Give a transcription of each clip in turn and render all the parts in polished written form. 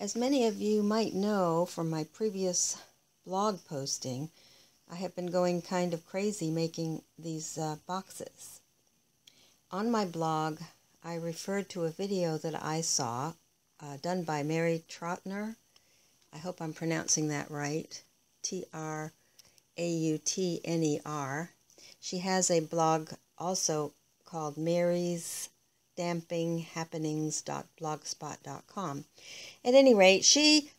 As many of you might know from my previous blog posting, I have been going kind of crazy making these boxes. On my blog, I referred to a video that I saw done by Mary Trautner. I hope I'm pronouncing that right. Trautner. She has a blog also called Mary's dampinghappenings.blogspot.com. At any rate, she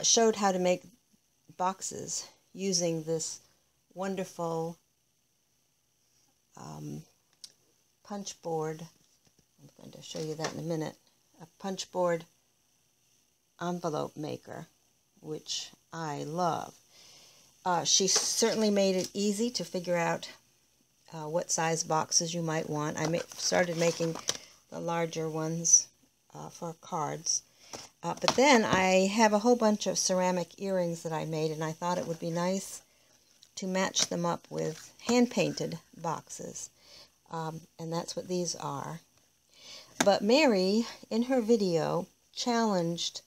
showed how to make boxes using this wonderful punch board. I'm going to show you that in a minute. A punch board envelope maker, which I love. She certainly made it easy to figure out what size boxes you might want. I started making the larger ones for cards. But then I have a whole bunch of ceramic earrings that I made, and I thought it would be nice to match them up with hand-painted boxes. And that's what these are. But Mary, in her video, challenged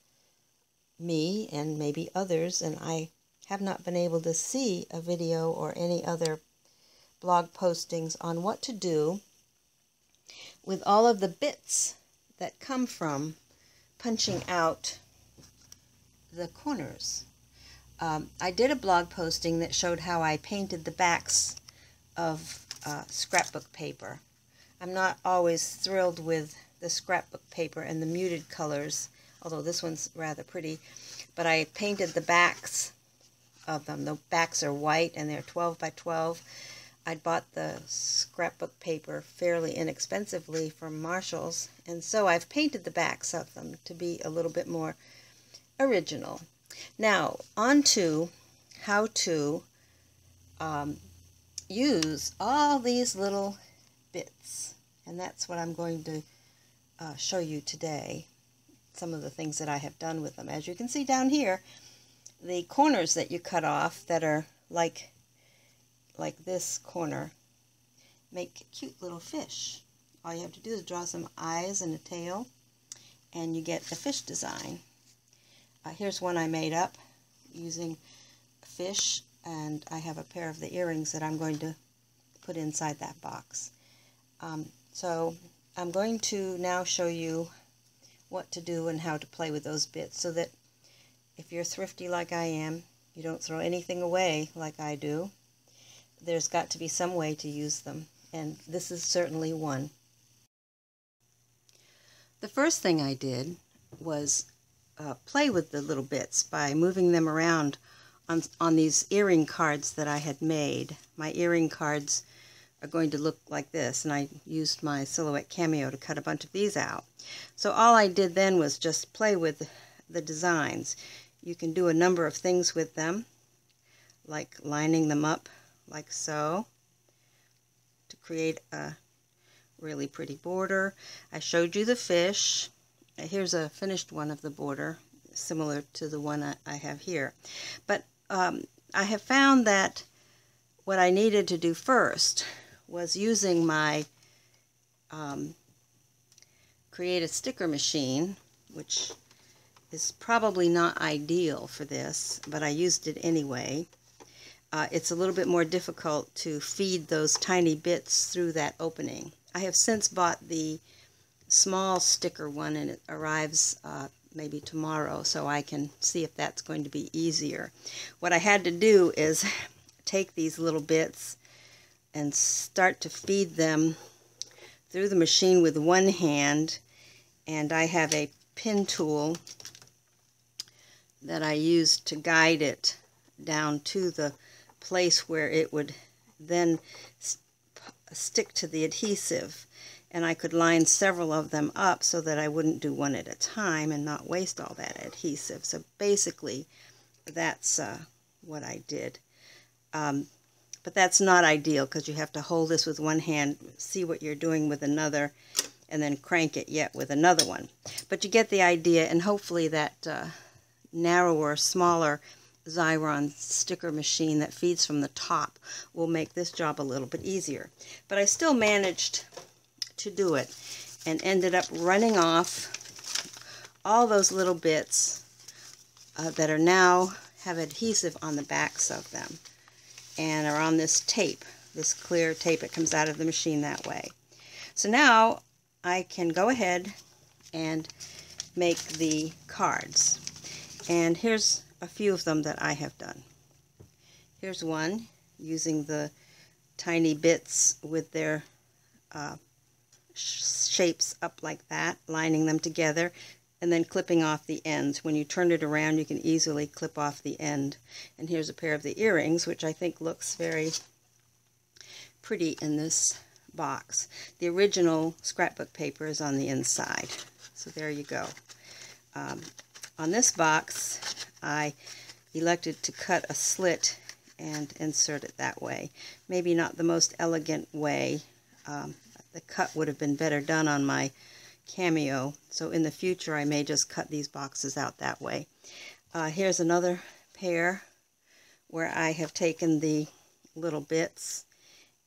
me and maybe others, and I have not been able to see a video or any other blog postings on what to do with all of the bits that come from punching out the corners. I did a blog posting that showed how I painted the backs of scrapbook paper. I'm not always thrilled with the scrapbook paper and the muted colors, although this one's rather pretty, but I painted the backs of them. The backs are white and they're 12 by 12. I bought the scrapbook paper fairly inexpensively from Marshall's, and so I've painted the backs of them to be a little bit more original. Now, on to how to use all these little bits, and that's what I'm going to show you today, some of the things that I have done with them. As you can see down here, the corners that you cut off that are like this corner make cute little fish. All you have to do is draw some eyes and a tail, and you get the fish design. Here's one I made up using fish, and I have a pair of the earrings that I'm going to put inside that box. So I'm going to now show you what to do and how to play with those bits, so that if you're thrifty like I am, you don't throw anything away like I do. There's got to be some way to use them, and this is certainly one. The first thing I did was play with the little bits by moving them around on these earring cards that I had made. My earring cards are going to look like this, and I used my Silhouette Cameo to cut a bunch of these out. So all I did then was just play with the designs. You can do a number of things with them, like lining them up like so to create a really pretty border. I showed you the fish. Here's a finished one of the border, similar to the one I have here. But I have found that what I needed to do first was using my Create a Sticker machine, which is probably not ideal for this, but I used it anyway. It's a little bit more difficult to feed those tiny bits through that opening. I have since bought the small sticker one, and it arrives maybe tomorrow, so I can see if that's going to be easier. What I had to do is take these little bits and start to feed them through the machine with one hand, and I have a pin tool that I used to guide it down to the place where it would then stick to the adhesive, and I could line several of them up so that I wouldn't do one at a time and not waste all that adhesive. So basically that's what I did. But that's not ideal, because you have to hold this with one hand, see what you're doing with another, and then crank it yet with another one. But you get the idea, and hopefully that narrower, smaller Xyron sticker machine that feeds from the top will make this job a little bit easier. But I still managed to do it, and ended up running off all those little bits that are now have adhesive on the backs of them and are on this tape, this clear tape. It comes out of the machine that way. So now I can go ahead and make the cards. And here's a few of them that I have done. Here's one using the tiny bits with their shapes up like that, lining them together, and then clipping off the ends. When you turn it around, you can easily clip off the end. And here's a pair of the earrings, which I think looks very pretty in this box. The original scrapbook paper is on the inside. So there you go. On this box, I elected to cut a slit and insert it that way. Maybe not the most elegant way. The cut would have been better done on my Cameo, so in the future I may just cut these boxes out that way. Here's another pair where I have taken the little bits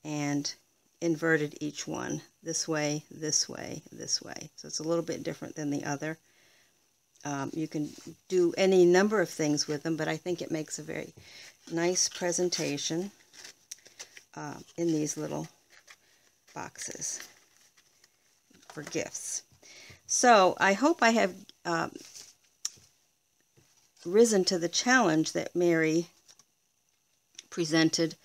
and inverted each one this way, this way, this way. So it's a little bit different than the other. You can do any number of things with them, but I think it makes a very nice presentation in these little boxes for gifts. So I hope I have risen to the challenge that Mary presented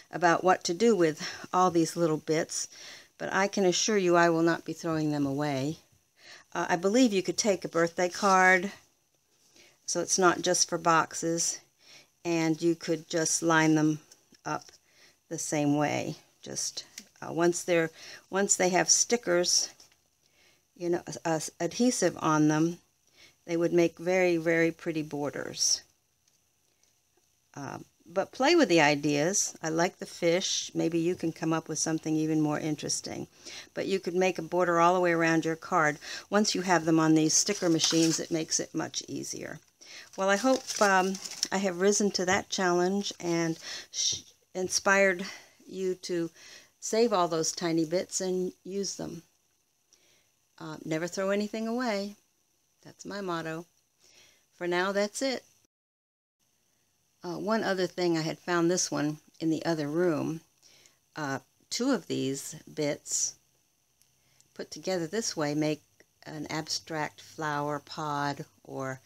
about what to do with all these little bits, but I can assure you I will not be throwing them away. I believe you could take a birthday card, so it's not just for boxes, and you could just line them up the same way. Just once they have stickers, you know, adhesive on them, they would make very, very pretty borders. But play with the ideas. I like the fish. Maybe you can come up with something even more interesting. But you could make a border all the way around your card. Once you have them on these sticker machines, it makes it much easier. Well, I hope I have risen to that challenge and inspired you to save all those tiny bits and use them. Never throw anything away. That's my motto. For now, that's it. One other thing, I had found this one in the other room. Two of these bits put together this way make an abstract flower pod or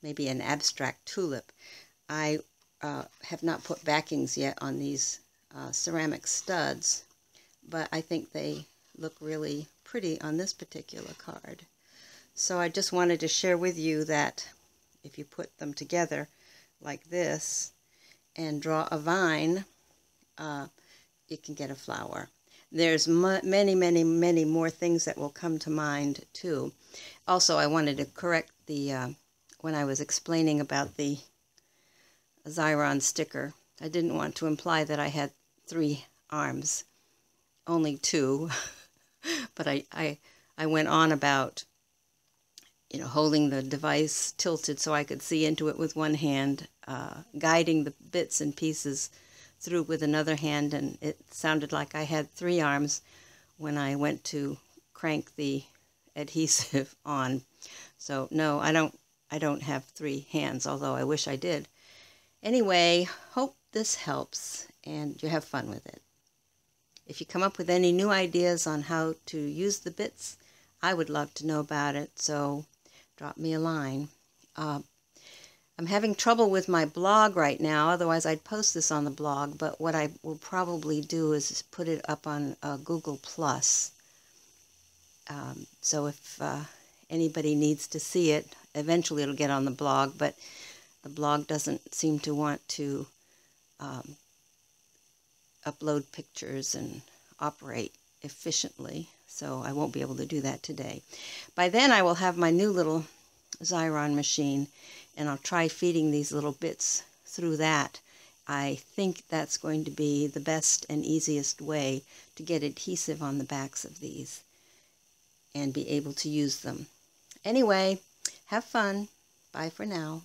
maybe an abstract tulip. I have not put backings yet on these ceramic studs, but I think they look really pretty on this particular card. So I just wanted to share with you that if you put them together like this and draw a vine, you can get a flower. There's many, many, many more things that will come to mind too. Also, I wanted to correct the when I was explaining about the Xyron sticker, I didn't want to imply that I had 3 arms, only 2. But I went on about, you know, holding the device tilted so I could see into it with one hand, guiding the bits and pieces through with another hand, and it sounded like I had 3 arms when I went to crank the adhesive on. So no, I don't have 3 hands, although I wish I did. Anyway, hope this helps and you have fun with it. If you come up with any new ideas on how to use the bits, I would love to know about it, so drop me a line. I'm having trouble with my blog right now, otherwise I'd post this on the blog, but what I will probably do is put it up on Google+. So if anybody needs to see it, eventually it'll get on the blog, but the blog doesn't seem to want to upload pictures and operate efficiently, so I won't be able to do that today. By then I will have my new little Xyron machine, and I'll try feeding these little bits through that. I think that's going to be the best and easiest way to get adhesive on the backs of these and be able to use them. Anyway, have fun. Bye for now.